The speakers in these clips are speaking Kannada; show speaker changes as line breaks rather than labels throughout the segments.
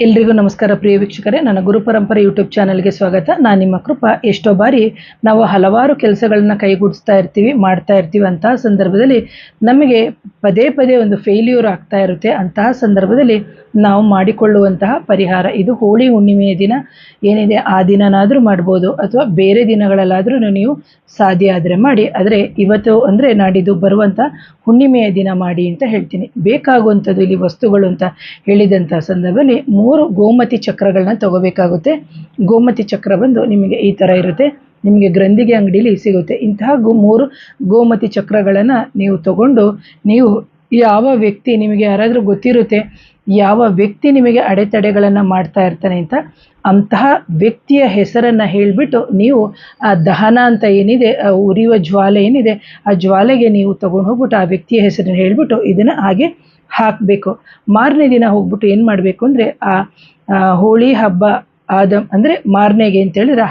ಎಲ್ರಿಗೂ ನಮಸ್ಕಾರ ಪ್ರಿಯ ವೀಕ್ಷಕರೇ, ನನ್ನ ಗುರು ಪರಂಪರೆ ಯೂಟ್ಯೂಬ್ ಚಾನಲ್ಗೆ ಸ್ವಾಗತ. ನಾನು ನಿಮ್ಮ ಕೃಪಾ. ಎಷ್ಟೋ ಬಾರಿ ನಾವು ಹಲವಾರು ಕೆಲಸಗಳನ್ನ ಕೈಗೂಡಿಸ್ತಾ ಇರ್ತೀವಿ, ಮಾಡ್ತಾ ಇರ್ತೀವಿ. ಅಂತಹ ಸಂದರ್ಭದಲ್ಲಿ ನಮಗೆ ಪದೇ ಪದೇ ಒಂದು ಫೇಲ್ಯೂರ್ ಆಗ್ತಾ ಇರುತ್ತೆ. ಅಂತಹ ಸಂದರ್ಭದಲ್ಲಿ ನಾವು ಮಾಡಿಕೊಳ್ಳುವಂತಹ ಪರಿಹಾರ ಇದು. ಹೋಳಿ ಹುಣ್ಣಿಮೆಯ ದಿನ ಏನಿದೆ ಆ ದಿನನಾದರೂ ಮಾಡ್ಬೋದು, ಅಥವಾ ಬೇರೆ ದಿನಗಳಲ್ಲಾದರೂ ನೀವು ಸಾಧ್ಯ ಆದರೆ ಮಾಡಿ. ಆದರೆ ಇವತ್ತು ಅಂದರೆ ನಾಡಿದ್ದು ಬರುವಂಥ ಹುಣ್ಣಿಮೆಯ ದಿನ ಮಾಡಿ ಅಂತ ಹೇಳ್ತೀನಿ. ಬೇಕಾಗುವಂಥದ್ದು ಇಲ್ಲಿ ವಸ್ತುಗಳು ಅಂತ ಹೇಳಿದಂಥ ಸಂದರ್ಭದಲ್ಲಿ 3 ಗೋಮತಿ ಚಕ್ರಗಳನ್ನ ತಗೋಬೇಕಾಗುತ್ತೆ. ಗೋಮತಿ ಚಕ್ರ ಬಂದು ನಿಮಗೆ ಈ ಥರ ಇರುತ್ತೆ, ನಿಮಗೆ ಗ್ರಂಥಿಗೆ ಅಂಗಡಿಯಲ್ಲಿ ಸಿಗುತ್ತೆ. ಇಂತಹ 3 ಗೋಮತಿ ಚಕ್ರಗಳನ್ನು ನೀವು ತಗೊಂಡು, ನೀವು ಯಾವ ವ್ಯಕ್ತಿ, ನಿಮಗೆ ಯಾರಾದರೂ ಗೊತ್ತಿರುತ್ತೆ ಯಾವ ವ್ಯಕ್ತಿ ನಿಮಗೆ ಅಡೆತಡೆಗಳನ್ನು ಮಾಡ್ತಾ ಇರ್ತಾನೆ ಅಂತ, ಅಂತಹ ವ್ಯಕ್ತಿಯ ಹೆಸರನ್ನು ಹೇಳಿಬಿಟ್ಟು ನೀವು ಆ ದಹನ ಅಂತ ಏನಿದೆ, ಆ ಉರಿಯುವ ಜ್ವಾಲೆ ಏನಿದೆ, ಆ ಜ್ವಾಲೆಗೆ ನೀವು ತಗೊಂಡು ಹೋಗ್ಬಿಟ್ಟು ಆ ವ್ಯಕ್ತಿಯ ಹೆಸರನ್ನು ಹೇಳಿಬಿಟ್ಟು ಇದನ್ನು ಹಾಗೆ ಹಾಕಬೇಕು. ಮಾರನೇ ದಿನ ಹೋಗ್ಬಿಟ್ಟು ಏನು ಮಾಡಬೇಕು ಅಂದರೆ, ಆ ಹೋಳಿ ಹಬ್ಬ ಅಂದರೆ ಮಾರನೆಗೆ ಅಂತ ಹೇಳಿದ್ರೆ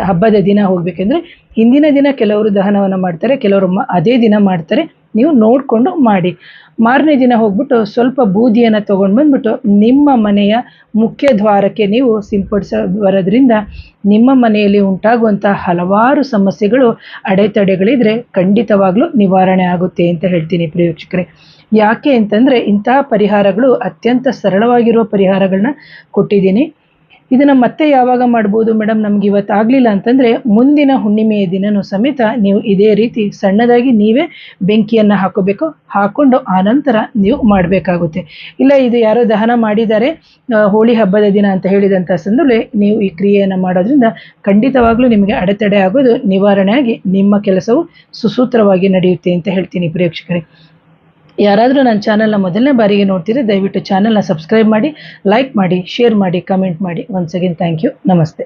ಹಬ್ಬದ ದಿನ ಹೋಗ್ಬೇಕಂದ್ರೆ, ಹಿಂದಿನ ದಿನ ಕೆಲವರು ದಹನವನ್ನು ಮಾಡ್ತಾರೆ, ಕೆಲವರು ಅದೇ ದಿನ ಮಾಡ್ತಾರೆ. ನೀವು ನೋಡಿಕೊಂಡು ಮಾಡಿ. ಮಾರನೇ ದಿನ ಹೋಗ್ಬಿಟ್ಟು ಸ್ವಲ್ಪ ಬೂದಿಯನ್ನು ತೊಗೊಂಡು ಬಂದ್ಬಿಟ್ಟು ನಿಮ್ಮ ಮನೆಯ ಮುಖ್ಯ ದ್ವಾರಕ್ಕೆ ನೀವು ಬರೋದ್ರಿಂದ ನಿಮ್ಮ ಮನೆಯಲ್ಲಿ ಉಂಟಾಗುವಂಥ ಹಲವಾರು ಸಮಸ್ಯೆಗಳು, ಅಡೆತಡೆಗಳಿದ್ರೆ ಖಂಡಿತವಾಗ್ಲೂ ನಿವಾರಣೆ ಆಗುತ್ತೆ ಅಂತ ಹೇಳ್ತೀನಿ ಪ್ರಿಯ ವೀಕ್ಷಕರೇ. ಯಾಕೆ ಅಂತಂದರೆ ಇಂತಹ ಪರಿಹಾರಗಳು ಅತ್ಯಂತ ಸರಳವಾಗಿರುವ ಪರಿಹಾರಗಳನ್ನ ಕೊಟ್ಟಿದ್ದೀನಿ. ಇದನ್ನು ಮತ್ತೆ ಯಾವಾಗ ಮಾಡ್ಬೋದು ಮೇಡಮ್, ನಮ್ಗೆ ಇವತ್ತು ಆಗಲಿಲ್ಲ ಅಂತಂದರೆ ಮುಂದಿನ ಹುಣ್ಣಿಮೆಯ ದಿನನೂ ಸಮೇತ ನೀವು ಇದೇ ರೀತಿ ಸಣ್ಣದಾಗಿ ನೀವೇ ಬೆಂಕಿಯನ್ನು ಹಾಕೋಬೇಕು. ಹಾಕ್ಕೊಂಡು ಆನಂತರ ನೀವು ಮಾಡಬೇಕಾಗುತ್ತೆ. ಇಲ್ಲ ಇದು ಯಾರೋ ದಹನ ಮಾಡಿದ್ದಾರೆ ಹೋಳಿ ಹಬ್ಬದ ದಿನ ಅಂತ ಹೇಳಿದಂಥ ಸಂದರ್ಭದಲ್ಲಿ ನೀವು ಈ ಕ್ರಿಯೆಯನ್ನು ಮಾಡೋದ್ರಿಂದ ಖಂಡಿತವಾಗ್ಲೂ ನಿಮಗೆ ಅಡೆತಡೆ ಆಗೋದು ನಿವಾರಣೆಯಾಗಿ ನಿಮ್ಮ ಕೆಲಸವು ಸುಸೂತ್ರವಾಗಿ ನಡೆಯುತ್ತೆ ಅಂತ ಹೇಳ್ತೀನಿ ಪ್ರೇಕ್ಷಕರೇ. ಯಾರಾದರೂ ನನ್ನ ಚಾನಲ್ನ ಮೊದಲನೇ ಬಾರಿಗೆ ನೋಡ್ತೀರಿ, ದಯವಿಟ್ಟು ಚಾನಲ್ನ ಸಬ್ಸ್ಕ್ರೈಬ್ ಮಾಡಿ, ಲೈಕ್ ಮಾಡಿ, ಶೇರ್ ಮಾಡಿ, ಕಮೆಂಟ್ ಮಾಡಿ. Once again thank you. ನಮಸ್ತೆ.